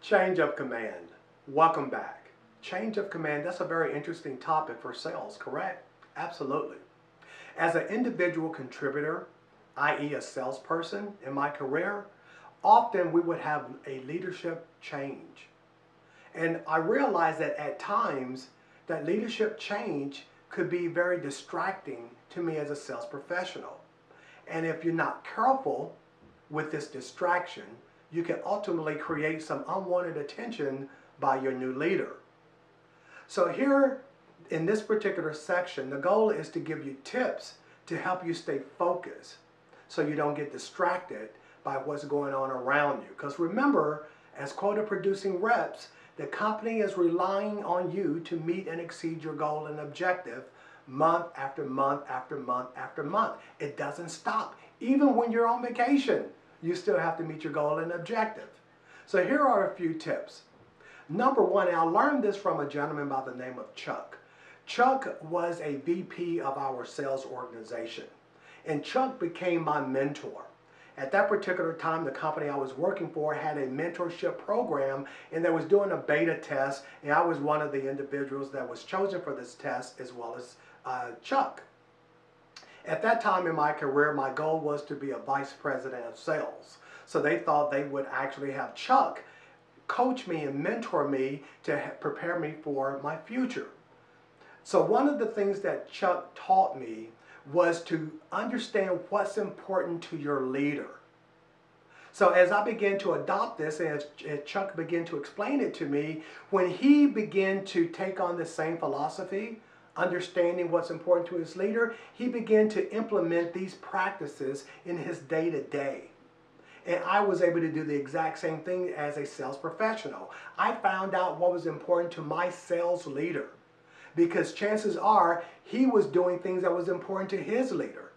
Change of command. Welcome back. Change of command, that's a very interesting topic for sales, correct? Absolutely. As an individual contributor, i.e. a salesperson in my career, often we would have a leadership change. And I realized that at times that leadership change could be very distracting to me as a sales professional. And if you're not careful with this distraction, you can ultimately create some unwanted attention by your new leader. So here in this particular section, the goal is to give you tips to help you stay focused so you don't get distracted by what's going on around you. Because remember, as quota producing reps, the company is relying on you to meet and exceed your goal and objective month after month after month after month. It doesn't stop. Even when you're on vacation, you still have to meet your goal and objective. So here are a few tips. Number one, and I learned this from a gentleman by the name of Chuck. Chuck was a VP of our sales organization, and Chuck became my mentor. At that particular time, the company I was working for had a mentorship program, and they was doing a beta test, and I was one of the individuals that was chosen for this test, as well as Chuck. At that time in my career, my goal was to be a vice president of sales. So they thought they would actually have Chuck coach me and mentor me to prepare me for my future. So one of the things that Chuck taught me was to understand what's important to your leader. So as I began to adopt this, and as Chuck began to explain it to me, when he began to take on the same philosophy, understanding what's important to his leader, he began to implement these practices in his day-to-day. And I was able to do the exact same thing as a sales professional. I found out what was important to my sales leader, because chances are he was doing things that was important to his leader.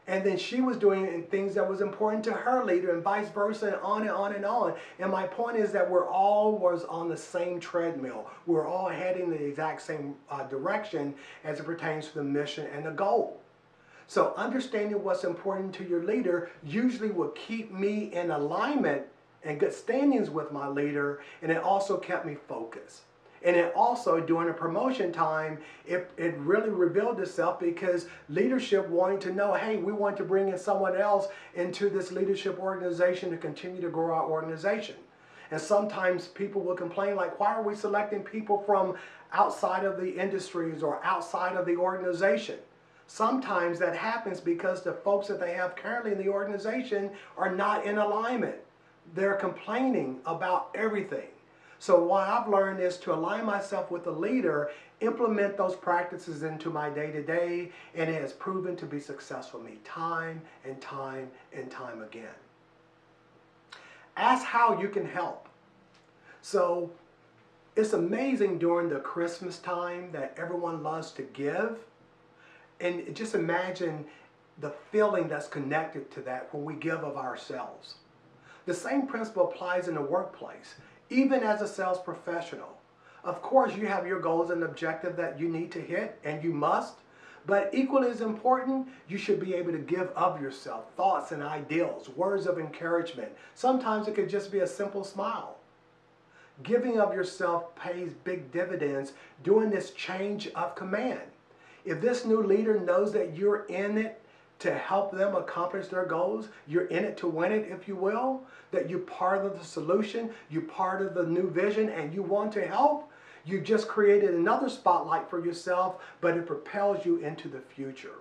And then she was doing things that was important to her leader, and vice versa, and on and on and on. And my point is that we're all was on the same treadmill. We're all heading the exact same direction as it pertains to the mission and the goal. So understanding what's important to your leader usually will keep me in alignment and good standings with my leader, and it also kept me focused. And it also, during a promotion time, it really revealed itself, because leadership wanted to know, hey, we want to bring in someone else into this leadership organization to continue to grow our organization. And sometimes people will complain, like, why are we selecting people from outside of the industries or outside of the organization? Sometimes that happens because the folks that they have currently in the organization are not in alignment. They're complaining about everything. So what I've learned is to align myself with the leader, implement those practices into my day-to-day, and it has proven to be successful for me time and time and time again. Ask how you can help. So it's amazing during the Christmas time that everyone loves to give. And just imagine the feeling that's connected to that when we give of ourselves. The same principle applies in the workplace. Even as a sales professional, of course you have your goals and objectives that you need to hit, and you must, but equally as important, you should be able to give of yourself thoughts and ideals, words of encouragement. Sometimes it could just be a simple smile. Giving of yourself pays big dividends during this change of command. If this new leader knows that you're in it to help them accomplish their goals, you're in it to win it, if you will, that you're part of the solution, you're part of the new vision, and you want to help, you just created another spotlight for yourself, but it propels you into the future.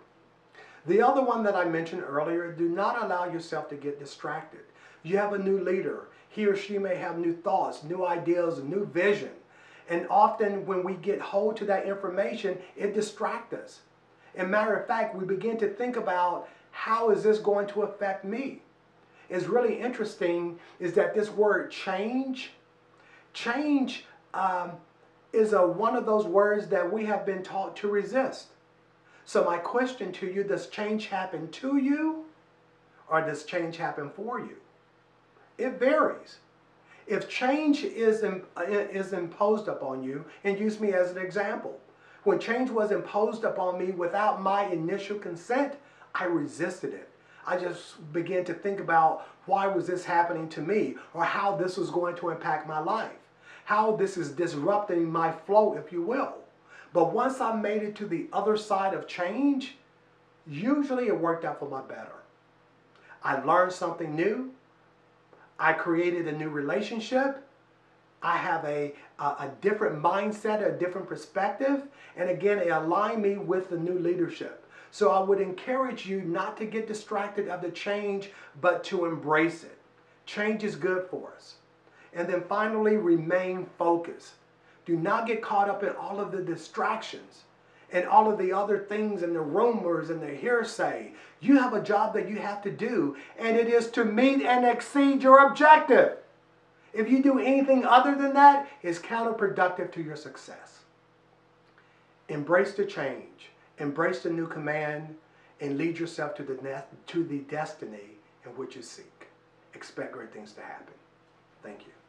The other one that I mentioned earlier, do not allow yourself to get distracted. You have a new leader. He or she may have new thoughts, new ideas, a new vision. And often when we get hold to that information, it distracts us. As a matter of fact, we begin to think about, how is this going to affect me? It's really interesting is that this word change is one of those words that we have been taught to resist. So my question to you, does change happen to you, or does change happen for you? It varies. If change is imposed upon you, and use me as an example, when change was imposed upon me without my initial consent, I resisted it. I just began to think about why was this happening to me, or how this was going to impact my life, how this is disrupting my flow, if you will. But once I made it to the other side of change, usually it worked out for my better. I learned something new. I created a new relationship. I have a different mindset, a different perspective. And again, it aligned me with the new leadership. So I would encourage you not to get distracted of the change, but to embrace it. Change is good for us. And then finally, remain focused. Do not get caught up in all of the distractions and all of the other things and the rumors and the hearsay. You have a job that you have to do, and it is to meet and exceed your objective. If you do anything other than that, it's counterproductive to your success. Embrace the change. Embrace the new command and lead yourself to the destiny in which you seek. Expect great things to happen. Thank you.